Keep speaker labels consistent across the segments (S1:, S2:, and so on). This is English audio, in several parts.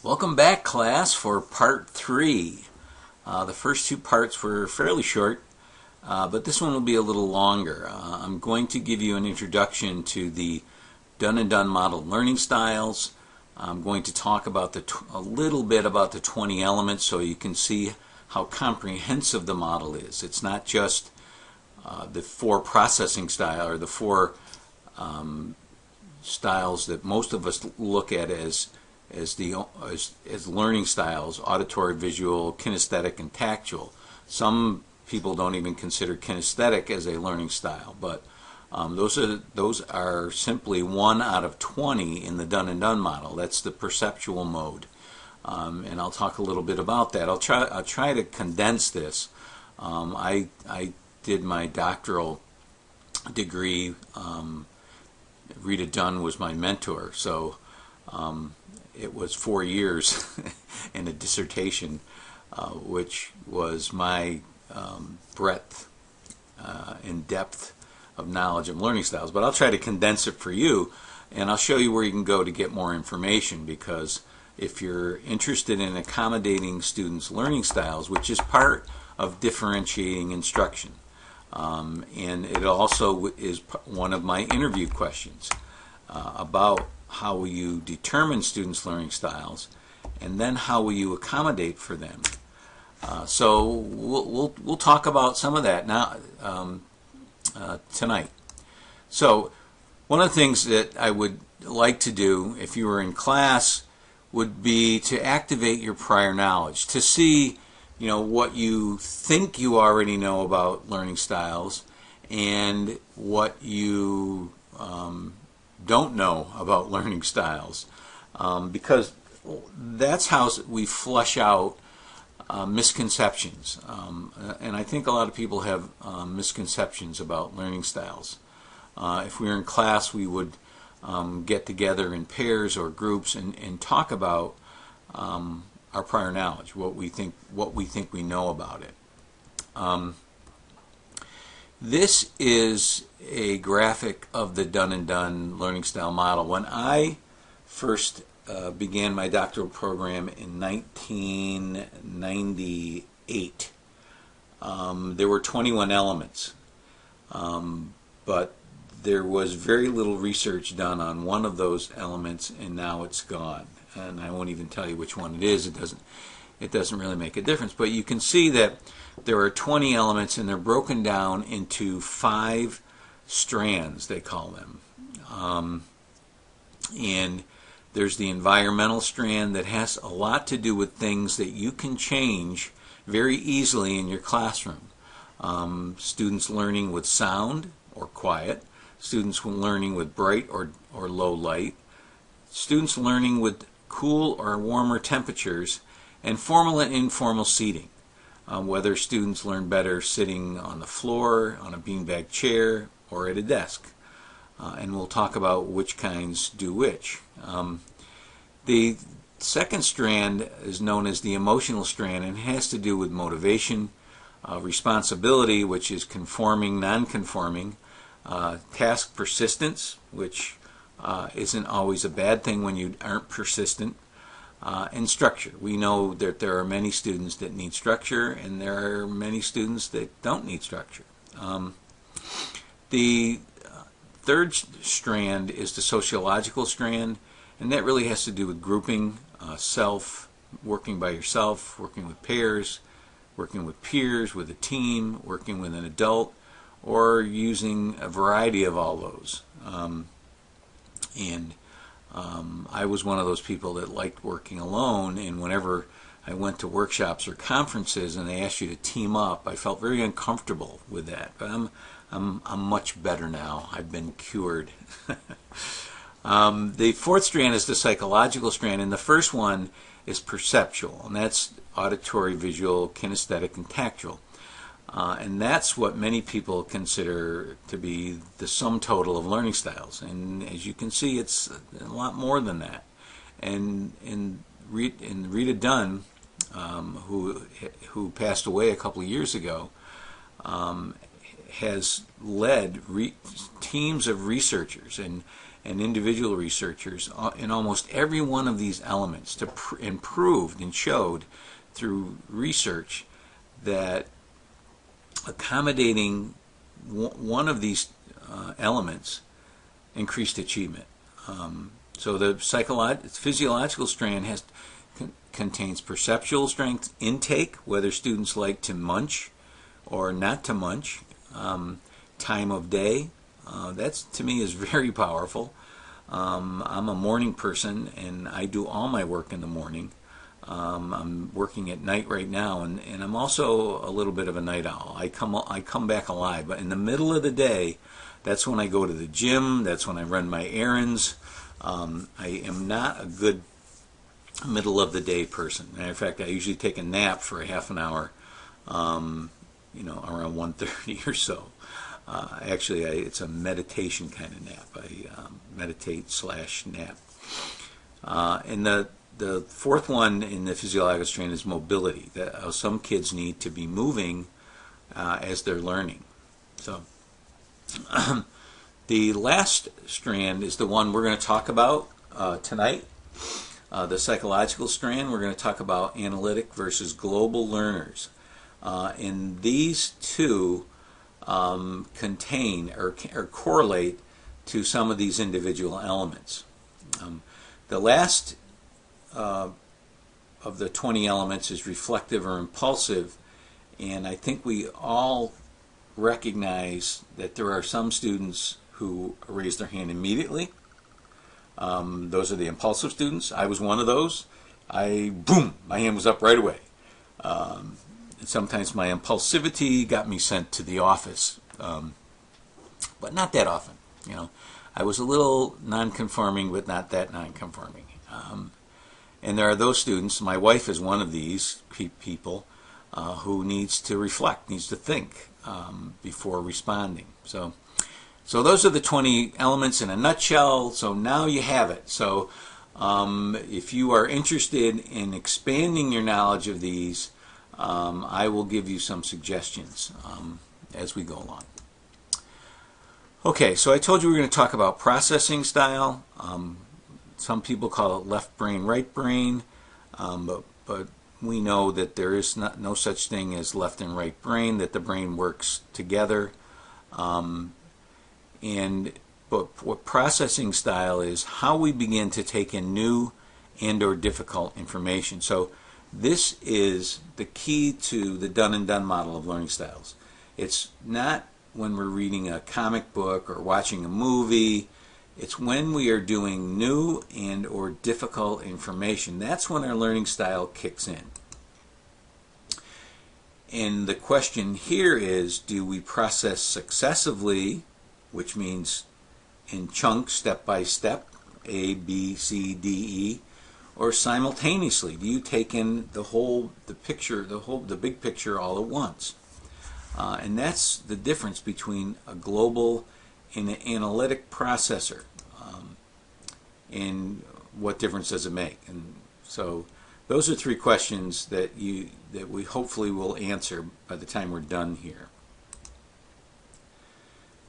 S1: Welcome back, class, for part 3. The first two parts were fairly short, but this one will be a little longer. I'm going to give you an introduction to the Done and Done modeled learning styles. I'm going to talk about a little bit about the 20 elements so you can see how comprehensive the model is. It's not just the 4 processing style or the 4 styles that most of us look at as learning styles: auditory, visual, kinesthetic, and tactual. Some people don't even consider kinesthetic as a learning style, but those are simply 1 out of 20 in the Done and Done model. That's the perceptual mode, and I'll talk a little bit about that. I'll try to condense this. I did my doctoral degree. Rita Dunn was my mentor, so it was 4 years in a dissertation, which was my breadth and depth of knowledge of learning styles. But I'll try to condense it for you, and I'll show you where you can go to get more information, because if you're interested in accommodating students' learning styles, which is part of differentiating instruction, and it also is one of my interview questions about how will you determine students' learning styles, and then how will you accommodate for them. So we'll talk about some of that now tonight. So one of the things that I would like to do if you were in class would be to activate your prior knowledge, to see what you think you already know about learning styles and what you don't know about learning styles, because that's how we flush out misconceptions. And I think a lot of people have misconceptions about learning styles. If we were in class, we would get together in pairs or groups and talk about our prior knowledge, what we think we know about it. This is a graphic of the Done and Done learning style model. When I first began my doctoral program in 1998, there were 21 elements, but there was very little research done on one of those elements, and now it's gone. And I won't even tell you which one it is. It doesn't really make a difference. But you can see that there are 20 elements, and they're broken down into 5 strands, they call them. And there's the environmental strand that has a lot to do with things that you can change very easily in your classroom. Students learning with sound or quiet, students learning with bright or low light, students learning with cool or warmer temperatures, and formal and informal seating. Whether students learn better sitting on the floor, on a beanbag chair, or at a desk. And we'll talk about which kinds do which. The second strand is known as the emotional strand, and it has to do with motivation, responsibility, which is conforming, non-conforming, task persistence, which isn't always a bad thing when you aren't persistent, and structure. We know that there are many students that need structure, and there are many students that don't need structure. The third strand is the sociological strand, and that really has to do with grouping, self, working by yourself, working with pairs, working with peers, with a team, working with an adult, or using a variety of all those. I was one of those people that liked working alone, and whenever I went to workshops or conferences and they asked you to team up, I felt very uncomfortable with that. But I'm much better now. I've been cured. The fourth strand is the psychological strand, and the first one is perceptual, and that's auditory, visual, kinesthetic, and tactile. And that's what many people consider to be the sum total of learning styles. And as you can see, it's a lot more than that. And Rita Dunn, who passed away a couple of years ago, has led teams of researchers, and and individual researchers in almost every one of these elements to improved and showed through research that accommodating one of these elements increased achievement. So the physiological strand contains perceptual strength, intake, whether students like to munch or not to munch, time of day. That's, to me, is very powerful. I'm a morning person, and I do all my work in the morning. I'm working at night right now, and I'm also a little bit of a night owl. I come back alive, but in the middle of the day, that's when I go to the gym. That's when I run my errands. I am not a good middle of the day person. Matter of fact, I usually take a nap for a half an hour, around 1:30 or so. Actually, it's a meditation kind of nap. I meditate/nap. And the fourth one in the physiological strand is mobility. Some kids need to be moving as they're learning. So the last strand is the one we're going to talk about tonight. The psychological strand, we're going to talk about analytic versus global learners. And these two contain or correlate to some of these individual elements. The last of the 20 elements is reflective or impulsive, and I think we all recognize that there are some students who raise their hand immediately. Those are the impulsive students. I was one of those. My hand was up right away. And sometimes my impulsivity got me sent to the office, but not that often. I was a little non-conforming, but not that non-conforming. And there are those students. My wife is one of these people who needs to reflect, needs to think before responding. So those are the 20 elements in a nutshell. So now you have it. So if you are interested in expanding your knowledge of these, I will give you some suggestions as we go along. Okay, so I told you we're going to talk about processing style. Some people call it left brain, right brain, but we know that there is no such thing as left and right brain, that the brain works together. But what processing style is, how we begin to take in new and or difficult information. So this is the key to the done and done model of learning styles. It's not when we're reading a comic book or watching a movie. It's when we are doing new and or difficult information. That's when our learning style kicks in. And the question here is, do we process successively, which means in chunks, step by step, A, B, C, D, E, or simultaneously? Do you take in the big picture all at once? And that's the difference between a global and an analytic processor. And what difference does it make? And so those are three questions that we hopefully will answer by the time we're done here.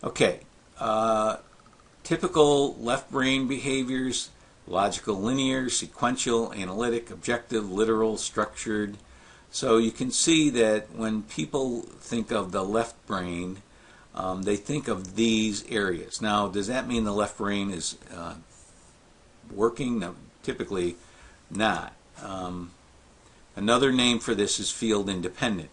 S1: Okay, typical left brain behaviors: logical, linear, sequential, analytic, objective, literal, structured. So you can see that when people think of the left brain, they think of these areas. Now, does that mean the left brain is working? No, typically not. Another name for this is field independent.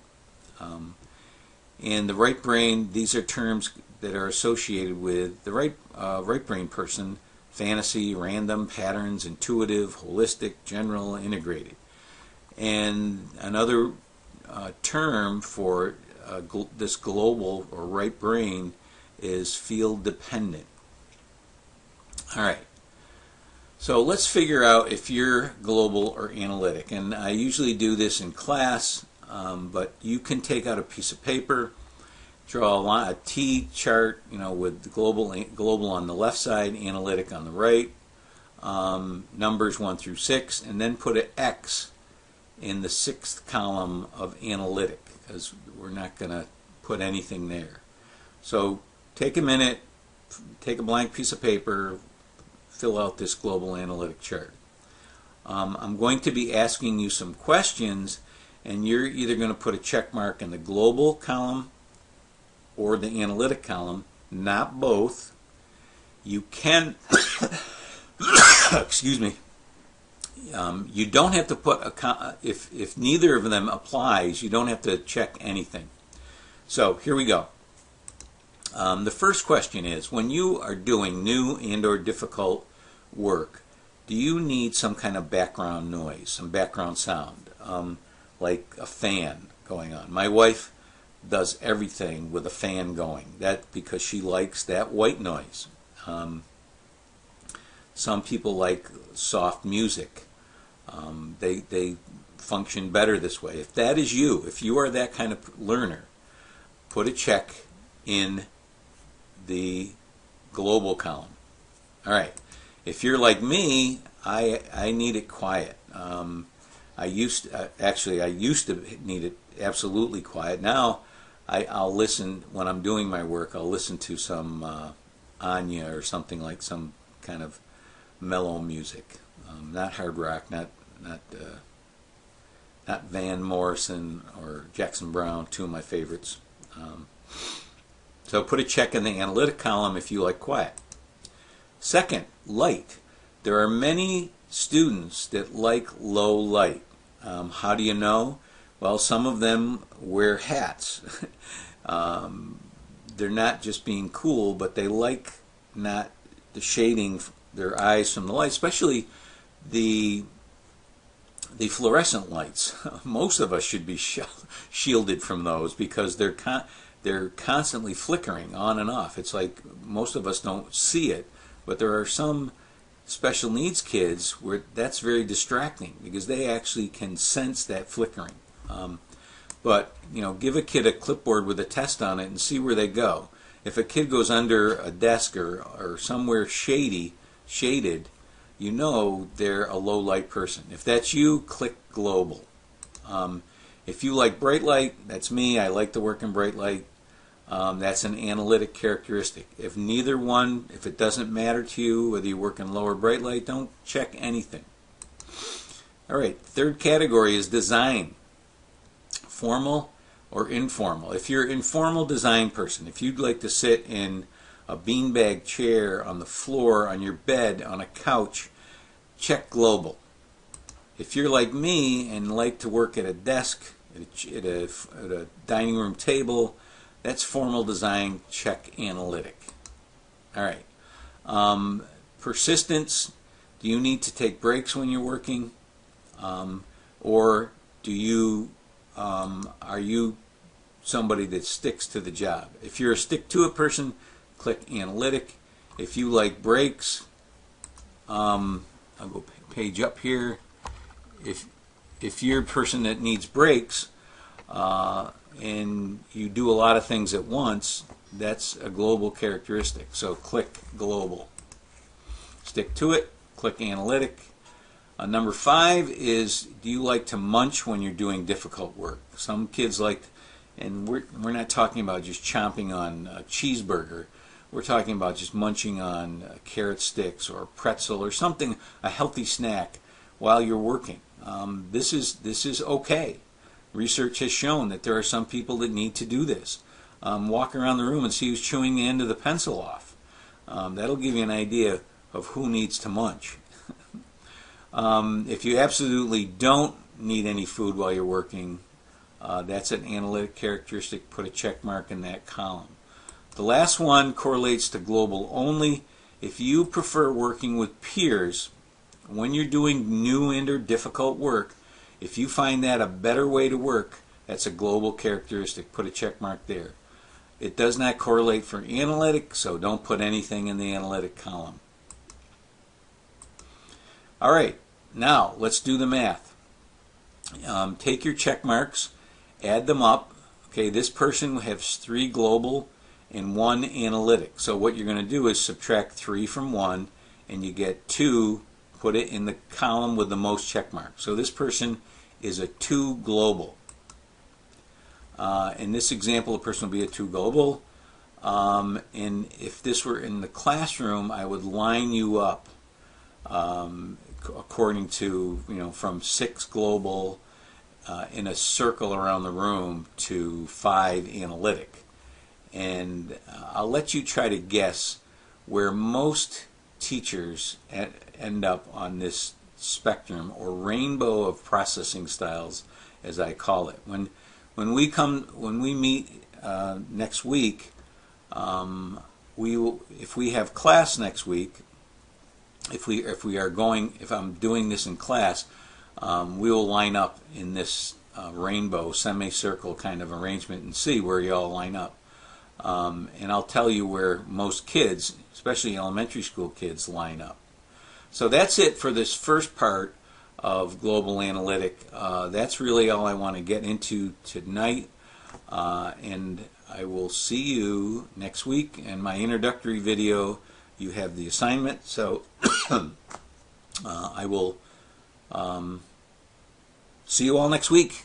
S1: And the right brain, these are terms that are associated with the right brain person: fantasy, random, patterns, intuitive, holistic, general, integrated. And another term for this global or right brain is field dependent. All right. So let's figure out if you're global or analytic. And I usually do this in class, but you can take out a piece of paper, draw a T chart, with the global on the left side, analytic on the right, numbers 1 through 6, and then put an X in the 6th column of analytic, because we're not going to put anything there. So take a minute, take a blank piece of paper, fill out this global analytic chart. I'm going to be asking you some questions, and you're either going to put a check mark in the global column or the analytic column, not both. You can, excuse me, you don't have to put if neither of them applies, you don't have to check anything. So here we go. The first question is, when you are doing new and or difficult work, do you need some kind of background noise, some background sound, like a fan going on? My wife does everything with a fan going, that because she likes that white noise. Some people like soft music. They function better this way. If that is you, if you are that kind of learner, put a check in the global column. All right. If you're like me, I need it quiet. I used to need it absolutely quiet. Now I'll listen when I'm doing my work. I'll listen to some Anya or something, like some kind of mellow music, not hard rock, not Van Morrison or Jackson Browne, two of my favorites. So put a check in the analytic column if you like quiet. Second, light. There are many students that like low light. How do you know? Well, some of them wear hats. They're not just being cool, but they like not the shading their eyes from the light, especially the fluorescent lights. Most of us should be shielded from those because they're constantly flickering on and off. It's like most of us don't see it, but there are some special needs kids where that's very distracting because they actually can sense that flickering. But give a kid a clipboard with a test on it and see where they go. If a kid goes under a desk or somewhere shaded, you know they're a low light person. If that's you, click global. If you like bright light, that's me. I like to work in bright light. That's an analytic characteristic. If neither one, if it doesn't matter to you whether you work in low or bright light, don't check anything. All right, third category is design. Formal or informal. If you're an informal design person, if you'd like to sit in a beanbag chair on the floor, on your bed, on a couch, check global. If you're like me and like to work at a desk, at a dining room table, that's formal design, check analytic. All right. Persistence. Do you need to take breaks when you're working? Or do you are you somebody that sticks to the job? If you're a stick-to-it person, click analytic. If you like breaks, I'll go page up here. If you're a person that needs breaks and you do a lot of things at once, that's a global characteristic. So click global. Stick to it. Click analytic. Number 5 is, do you like to munch when you're doing difficult work? Some kids like, and we're not talking about just chomping on a cheeseburger. We're talking about just munching on carrot sticks or pretzel or something, a healthy snack while you're working. This is okay. Research has shown that there are some people that need to do this. Walk around the room and see who's chewing the end of the pencil off. That'll give you an idea of who needs to munch. If you absolutely don't need any food while you're working, that's an analytic characteristic. Put a check mark in that column. The last one correlates to global only. If you prefer working with peers when you're doing new and or difficult work, if you find that a better way to work, that's a global characteristic. Put a check mark there. It does not correlate for analytic, so don't put anything in the analytic column. All right, now let's do the math. Take your check marks, add them up. Okay, this person has 3 global and 1 analytic. So what you're going to do is subtract 3 from 1, and you get 2. Put it in the column with the most check marks. So this person is a 2 global. In this example, a person will be a 2 global. And if this were in the classroom, I would line you up according to, from 6 global in a circle around the room to 5 analytic. And I'll let you try to guess where most teachers end up on this spectrum or rainbow of processing styles, as I call it. When we meet next week, if we have class next week, if I'm doing this in class, we will line up in this rainbow semicircle kind of arrangement and see where you all line up. And I'll tell you where most kids, especially elementary school kids, line up. So that's it for this first part of Global Analytic. That's really all I want to get into tonight. And I will see you next week. In my introductory video, you have the assignment. So I will see you all next week.